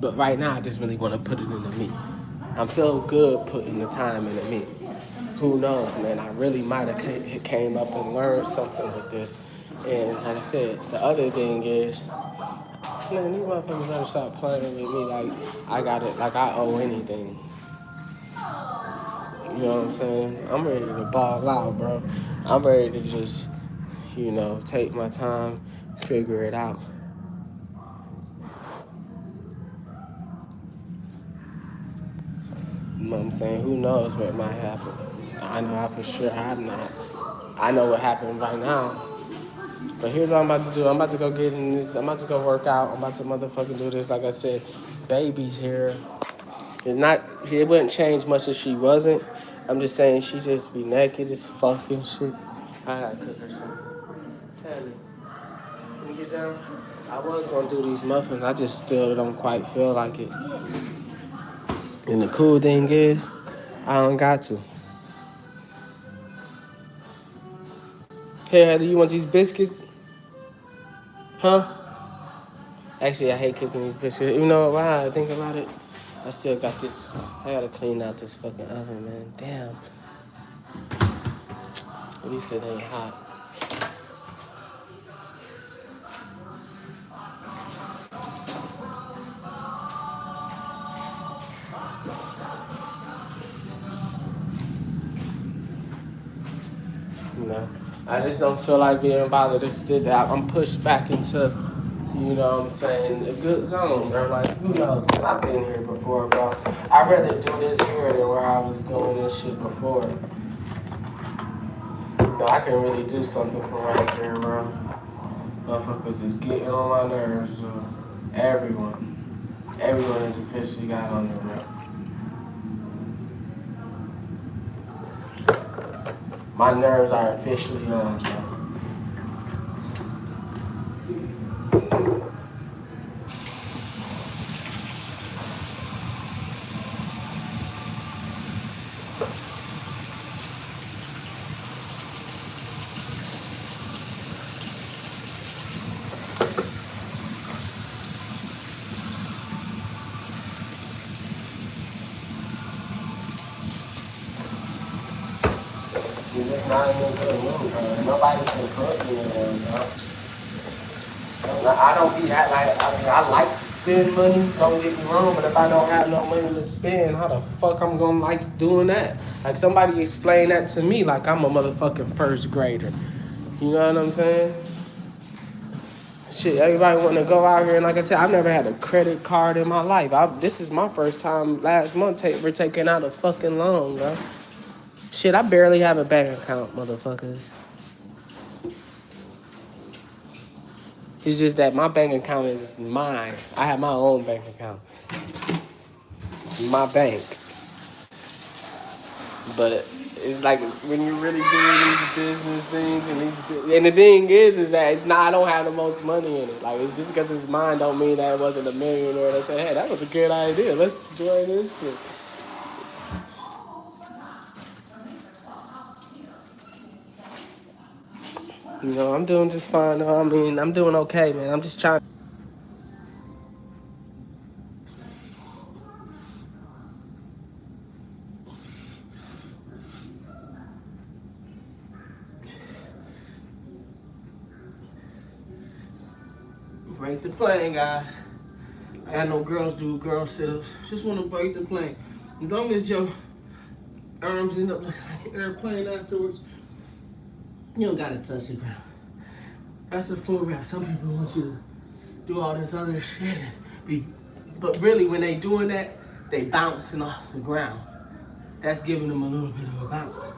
But right now, I just really want to put it into me. I'm feeling good putting the time into me. Who knows, man? I really might have came up and learned something with this. And like I said, the other thing is, man, these motherfuckers better stop playing with me like I got it, like I owe anything. You know what I'm saying? I'm ready to ball out, bro. I'm ready to just, you know, take my time, figure it out. You know what I'm saying? Who knows what might happen? I know I for sure have not. I know what happened right now. But here's what I'm about to do. I'm about to go get in this. I'm about to go work out. I'm about to motherfucking do this. Like I said, baby's here. It's not. It wouldn't change much if she wasn't. I'm just saying she just be naked as fucking shit. I gotta cook her some. Tell can you get down? I was gonna do these muffins. I just still don't quite feel like it. And the cool thing is, I don't got to. Hey, Heather, you want these biscuits? Huh? Actually, I hate cooking these biscuits. You know, why I think about it, I still got this. I gotta clean out this fucking oven, man. Damn. At least it ain't hot. You know, I just don't feel like being bothered. I'm pushed back into, you know what I'm saying, a good zone, bro. Like, who knows? Cause I've been here before, bro. I'd rather do this here than where I was doing this shit before. You know, I can really do something from right here, bro. Motherfuckers is getting on my nerves, bro. Everyone has officially got on there, bro. My nerves are officially on, bro. You're just not in a good mood, bro. Nobody can put me in there, bro. I don't be that like. I mean, I like to spend money. Don't get me wrong, but if I don't have no money to spend, how the fuck I'm gonna like doing that? Like somebody explain that to me, like I'm a motherfucking first grader. You know what I'm saying? Shit, everybody want to go out here, and like I said, I've never had a credit card in my life. This is my first time last month we're taking out a fucking loan, bro. Shit, I barely have a bank account, motherfuckers. It's just that my bank account is mine. I have my own bank account. My bank. But it's like when you're really doing these business things and the thing is that it's not. I don't have the most money in it. Like it's just because it's mine don't mean that it wasn't a millionaire that said, "Hey, that was a good idea. Let's join this shit." You know, I'm doing just fine. I mean, I'm doing okay, man. I'm just trying. Break the plane, guys. I got no girls do girl sit-ups. Just want to break the plane. As long as your arms end up like an airplane afterwards, you don't gotta touch the ground. That's a full wrap. Some people want you to do all this other shit, but really when they doing that, they bouncing off the ground. That's giving them a little bit of a bounce.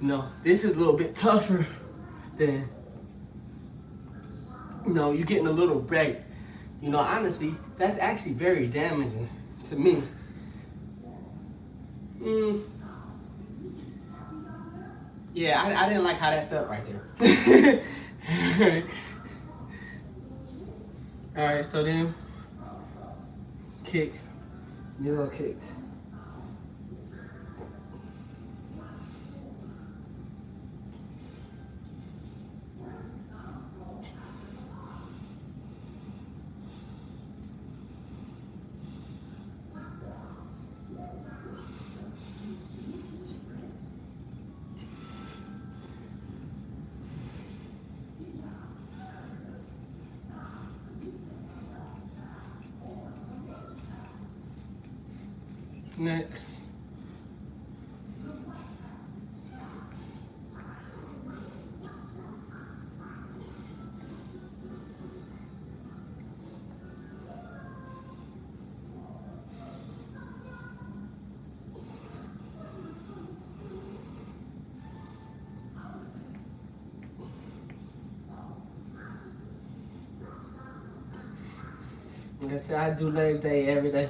You know, this is a little bit tougher than, you know, you're getting a little break. You know, honestly, that's actually very damaging to me. Yeah, I didn't like how that felt right there. All right, so then kicks, little kicks. Next. Like I said, I do leg day every day.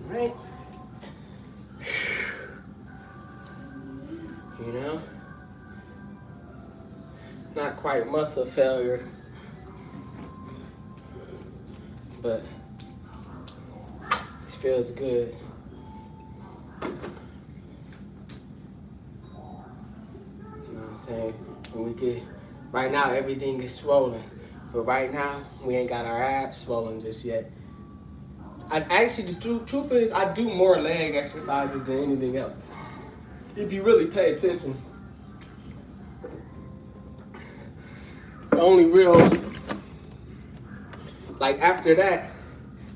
Right? You know? Not quite muscle failure, but it feels good. You know what I'm saying? When we get, right now everything is swollen, but right now we ain't got our abs swollen just yet. I actually, the truth is, I do more leg exercises than anything else. If you really pay attention. The only real, like after that,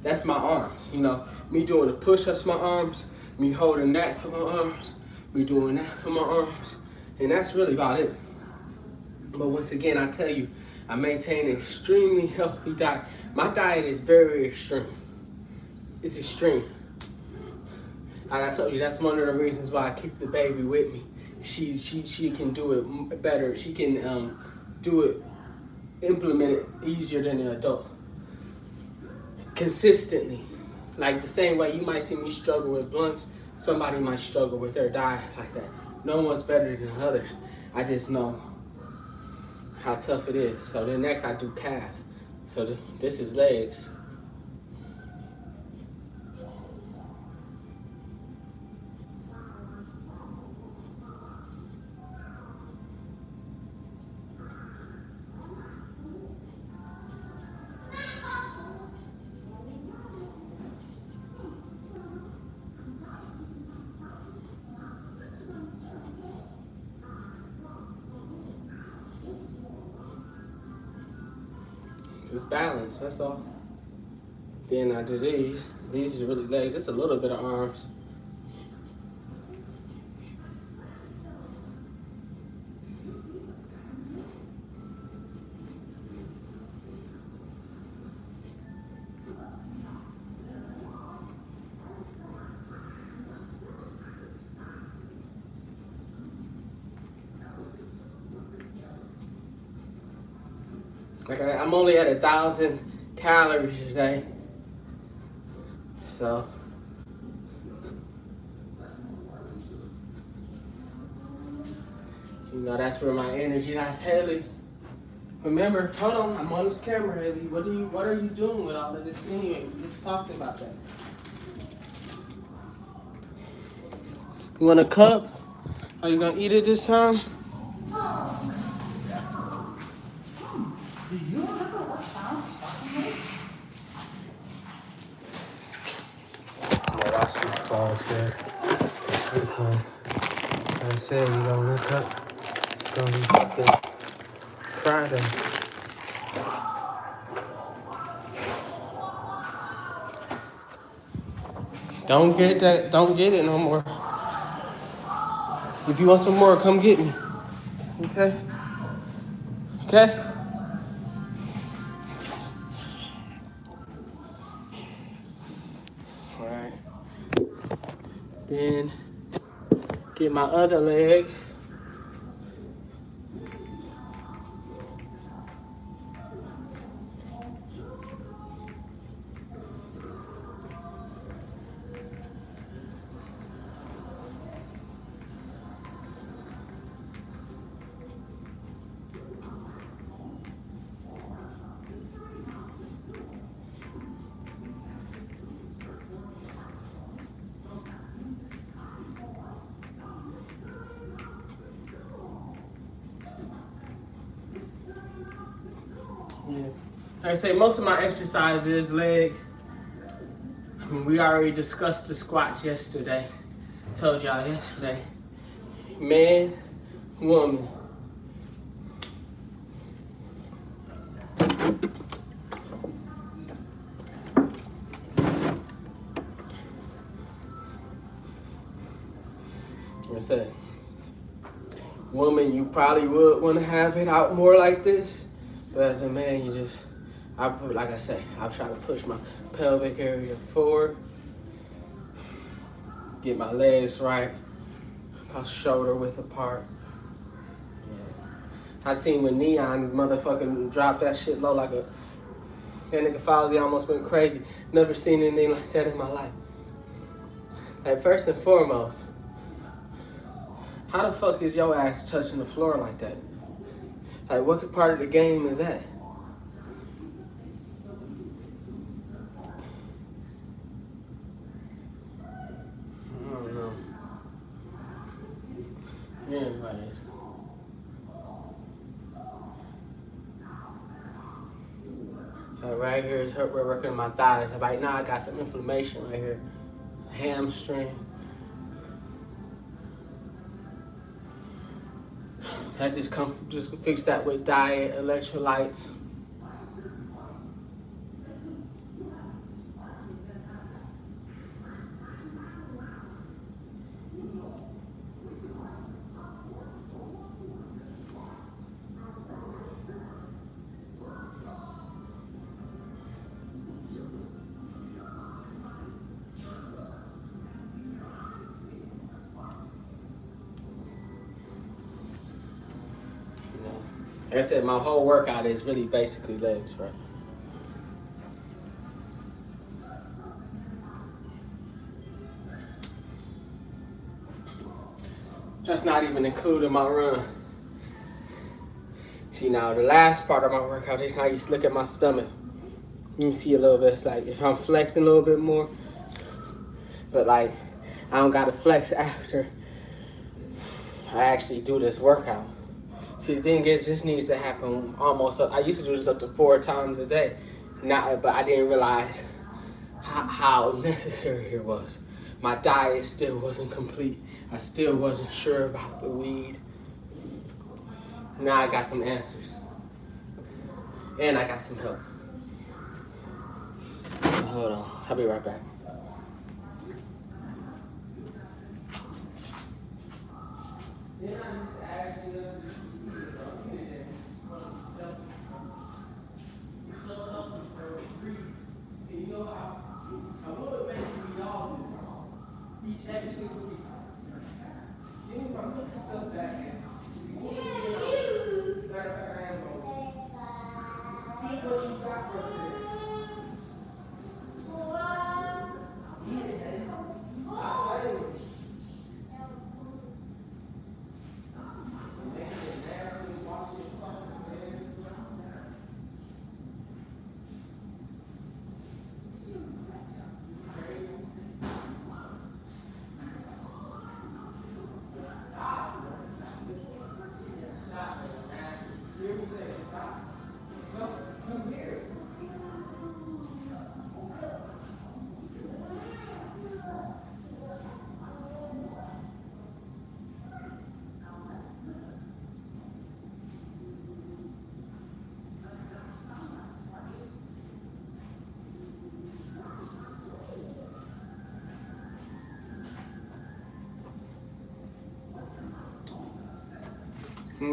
that's my arms. You know, me doing the push-ups for my arms, me holding that for my arms, me doing that for my arms, and that's really about it. But once again, I tell you, I maintain an extremely healthy diet. My diet is very extreme. It's extreme. Like I told you, that's one of the reasons why I keep the baby with me. She can do it better. She can do it, implement it easier than an adult. Consistently. Like the same way you might see me struggle with blunts, somebody might struggle with their diet like that. No one's better than others. I just know how tough it is. So then next I do calves. So this is legs. Just balance, that's all. Then I do these. These is really legs, just a little bit of arms. Like I'm only at 1,000 calories today. So you know that's where my energy lies. Haley, remember, hold on, I'm on this camera, Haley. What are you doing with all of this anyway? We just talked about that. You want a cup? Are you gonna eat it this time? Do you remember what sound fucking made? Yeah, watch these balls here. This weekend. Like I said, you don't look up. It's gonna be fucking Friday. Don't get that. Don't get it no more. If you want some more, come get me. Okay? Okay? Alright. Then get my other leg. Yeah. Like I say, most of my exercise is leg. I mean, we already discussed the squats yesterday. Told y'all yesterday. Man, woman. Like I said, woman, you probably would want to have it out more like this. But as a man, like I say, I try to push my pelvic area forward, get my legs right, my shoulder width apart. Yeah. I seen when Neon motherfucking dropped that shit low that nigga Fauzi almost went crazy. Never seen anything like that in my life. Like, first and foremost, how the fuck is your ass touching the floor like that? Like, what part of the game is that? I don't know. Anyways. Right here is hurt. We're working my thighs. Right now, I got some inflammation right here. Hamstring. I just fix that with diet, electrolytes. Like I said, my whole workout is really basically legs, bro. That's not even including my run. See, now the last part of my workout is how you look at my stomach. You can see a little bit, it's like if I'm flexing a little bit more, but like I don't gotta flex after I actually do this workout. See, the thing is, this needs to happen almost. I used to do this up to 4 times a day, but I didn't realize how necessary it was. My diet still wasn't complete. I still wasn't sure about the weed. Now I got some answers, and I got some help. Hold on, I'll be right back. Every single week. You I'm looking stuff back in. Eat what you got for today.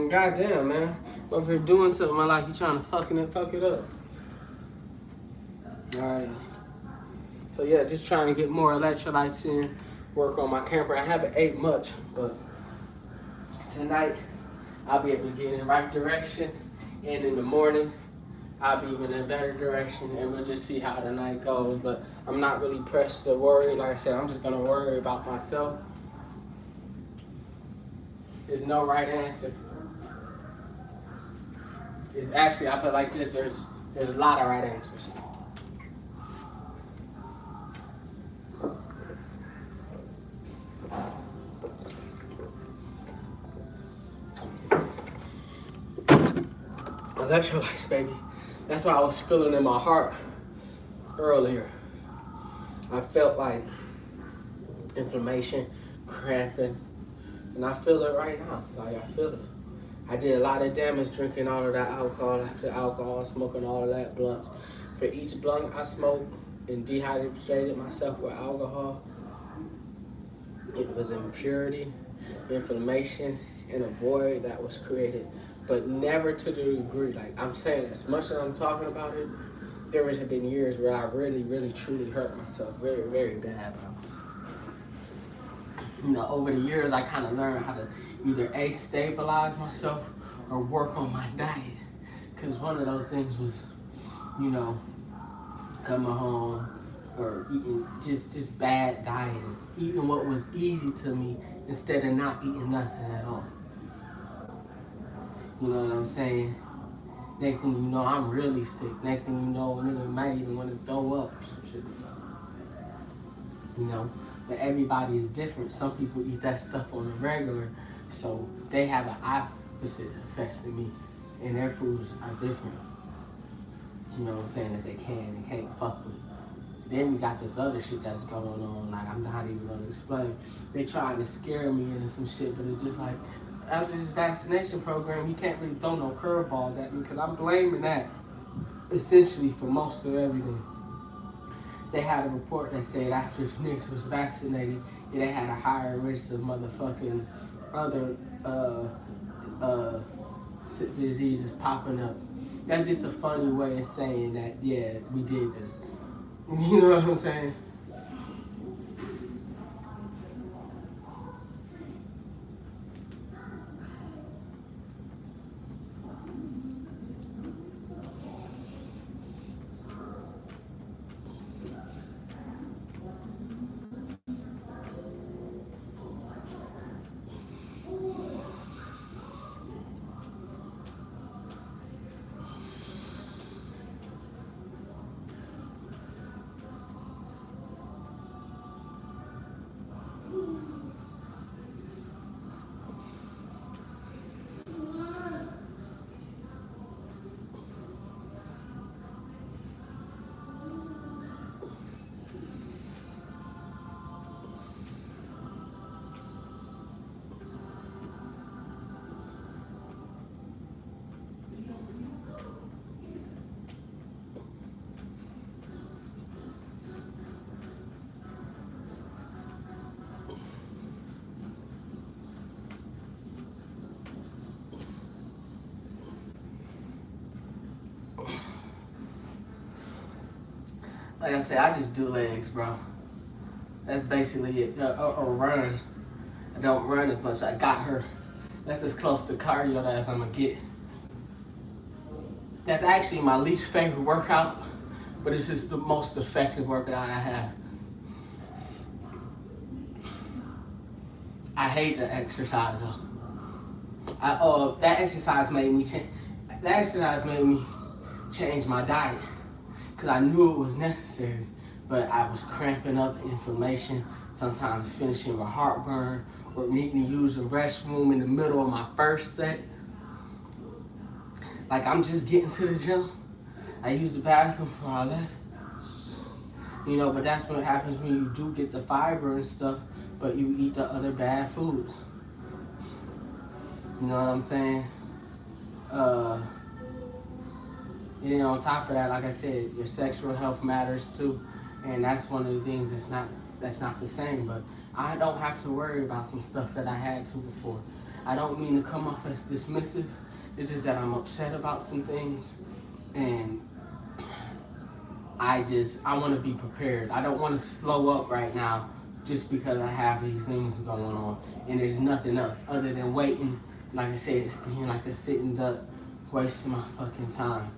Goddamn, man. Over here doing something I like, you trying to fuck it up. Alright. So yeah, just trying to get more electrolytes in, work on my camper. I haven't ate much, but tonight I'll be able to get in the right direction, and in the morning I'll be even in a better direction, and we'll just see how the night goes. But I'm not really pressed to worry. Like I said, I'm just gonna worry about myself. There's no right answer. It's actually, I put like this, there's a lot of right answers. Electrolytes, baby. That's what I was feeling in my heart earlier. I felt like inflammation, cramping, and I feel it right now. Like, I feel it. I did a lot of damage drinking all of that alcohol, after alcohol, smoking all of that blunts. For each blunt I smoked and dehydrated myself with alcohol, it was impurity, inflammation, and a void that was created, but never to the degree. Like I'm saying, as much as I'm talking about it, there have been years where I really, really, truly hurt myself very, very bad, bro. You know, over the years, I kind of learned how to either A, stabilize myself or work on my diet. Because one of those things was, you know, coming home, or eating just bad dieting, eating what was easy to me instead of not eating nothing at all. You know what I'm saying? Next thing you know, I'm really sick. Next thing you know, a nigga might even want to throw up or some shit. You know, but everybody is different. Some people eat that stuff on a regular, so they have an opposite effect than me, and their foods are different. You know what I'm saying? That they can and can't fuck with. Then we got this other shit that's going on. Like, I'm not even gonna explain. They trying to scare me into some shit, but it's just like, after this vaccination program, you can't really throw no curveballs at me because I'm blaming that essentially for most of everything. They had a report that said after niggas was vaccinated, they had a higher risk of motherfucking other diseases popping up. That's just a funny way of saying that, yeah, we did this. You know what I'm saying? Like I said, I just do legs, bro. That's basically it. Or run. I don't run as much. I got her. That's as close to cardio as I'm gonna get. That's actually my least favorite workout, but it's just the most effective workout I have. I hate the exercise though. That exercise made me change. That exercise made me change my diet because I knew it was necessary, but I was cramping up, inflammation, sometimes finishing with heartburn, or needing to use the restroom in the middle of my first set. Like, I'm just getting to the gym. I use the bathroom before I left. You know, but that's what happens when you do get the fiber and stuff, but you eat the other bad foods. You know what I'm saying? And then on top of that, like I said, your sexual health matters too, and that's one of the things that's not the same. But I don't have to worry about some stuff that I had to before. I don't mean to come off as dismissive. It's just that I'm upset about some things, and I want to be prepared. I don't want to slow up right now just because I have these things going on, and there's nothing else other than waiting. Like I said, it's being like a sitting duck, wasting my fucking time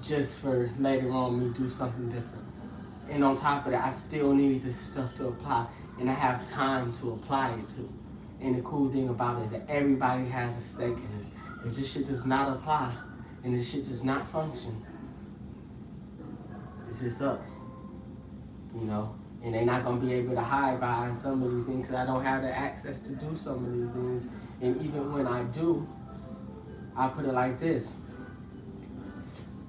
just for later on me do something different. And on top of that, I still need this stuff to apply, and I have time to apply it to. And the cool thing about it is that everybody has a stake in this. If this shit does not apply and this shit does not function, it's just up, you know? And they're not gonna be able to hide behind some of these things because I don't have the access to do some of these things. And even when I do, I put it like this.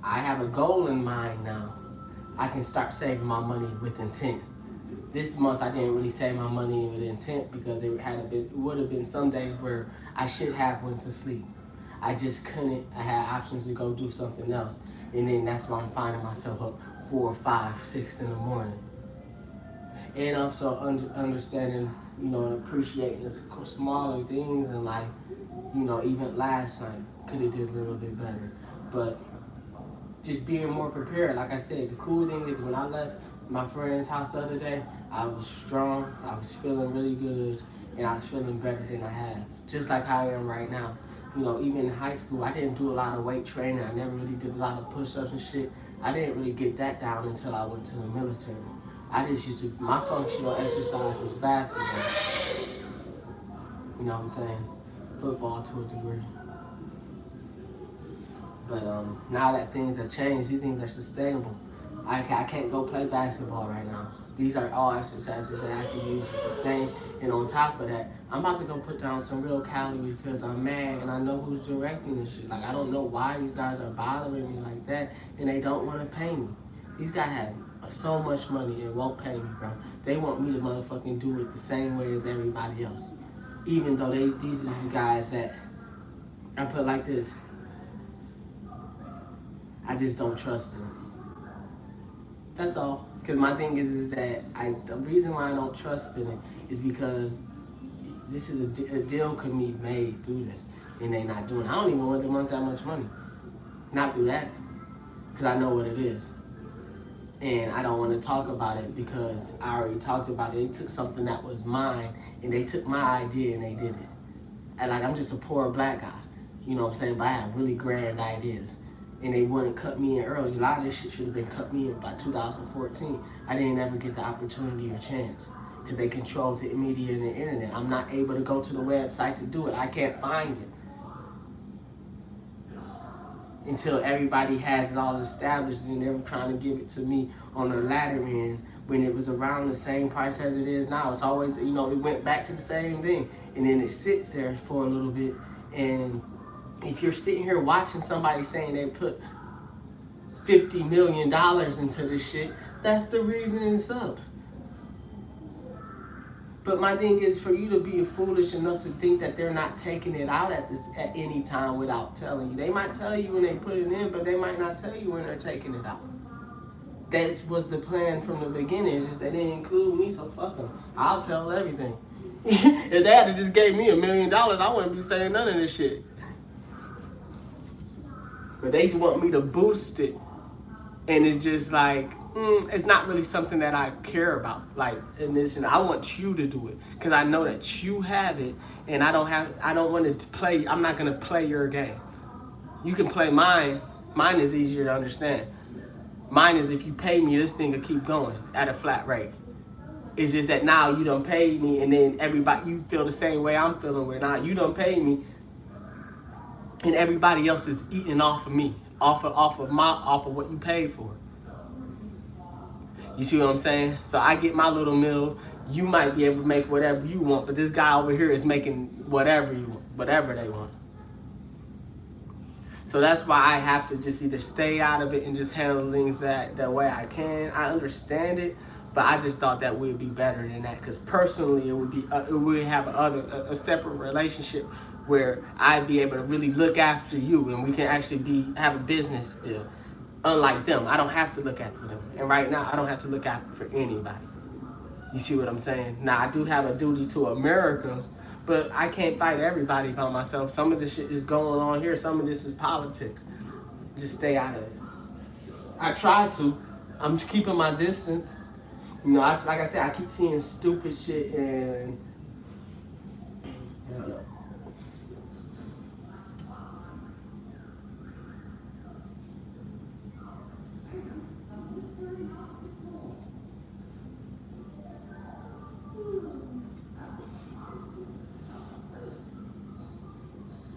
I have a goal in mind now. I can start saving my money with intent. This month I didn't really save my money with intent because it would have been some days where I should have went to sleep. I just couldn't. I had options to go do something else. And then that's why I'm finding myself up 4, 5, 6 in the morning. And also understanding, you know, and appreciating the smaller things, and like, you know, even last night could have did a little bit better. But just being more prepared. Like I said, the cool thing is when I left my friend's house the other day, I was strong, I was feeling really good, and I was feeling better than I have. Just like how I am right now. You know, even in high school, I didn't do a lot of weight training. I never really did a lot of push-ups and shit. I didn't really get that down until I went to the military. I just used to, my functional exercise was basketball. You know what I'm saying? Football to a degree. But now that things have changed, these things are sustainable. I can't go play basketball right now. These are all exercises that I can use to sustain. And on top of that, I'm about to go put down some real calories because I'm mad and I know who's directing this shit. Like, I don't know why these guys are bothering me like that and they don't want to pay me. These guys have so much money and won't pay me, bro. They want me to motherfucking do it the same way as everybody else. Even though these are the guys that, I put like this, I just don't trust them. That's all. Because my thing is that the reason why I don't trust in it is because this is a deal can be made through this, and they not doing it. I don't even want them want that much money. Not through that, because I know what it is. And I don't want to talk about it because I already talked about it. They took something that was mine, and they took my idea and they did it. And like, I'm just a poor black guy, you know what I'm saying? But I have really grand ideas. And they wouldn't cut me in early. A lot of this shit should have been cut me in by 2014. I didn't ever get the opportunity or chance because they controlled the media and the internet. I'm not able to go to the website to do it. I can't find it until everybody has it all established, and they were trying to give it to me on the latter end when it was around the same price as it is now. It's always, you know, it went back to the same thing, and then it sits there for a little bit. And if you're sitting here watching somebody saying they put $50 million into this shit, that's the reason it's up. But my thing is for you to be foolish enough to think that they're not taking it out at any time without telling you. They might tell you when they put it in, but they might not tell you when they're taking it out. That was the plan from the beginning. It's just they didn't include me, so fuck them. I'll tell everything. If they had just gave me $1 million, I wouldn't be saying none of this shit. But they want me to boost it, and it's just like, it's not really something that I care about. Like, in this, I want you to do it because I know that you have it, and I don't want to play. I'm not gonna play your game. You can play mine. Mine is easier to understand. Mine is if you pay me, this thing will keep going at a flat rate. It's just that now you done paid me, and then everybody, you feel the same way I'm feeling. Where now you done paid me, and everybody else is eating off of me, off of what you paid for. You see what I'm saying? So I get my little meal. You might be able to make whatever you want, but this guy over here is making whatever they want. So that's why I have to just either stay out of it and just handle things that way I can. I understand it, but I just thought that would be better than that, because personally it would have a separate relationship where I'd be able to really look after you, and we can actually have a business deal. Unlike them, I don't have to look after them. And right now, I don't have to look after for anybody. You see what I'm saying? Now, I do have a duty to America, but I can't fight everybody by myself. Some of this shit is going on here. Some of this is politics. Just stay out of it. I try to. I'm keeping my distance. You know, like I said, I keep seeing stupid shit and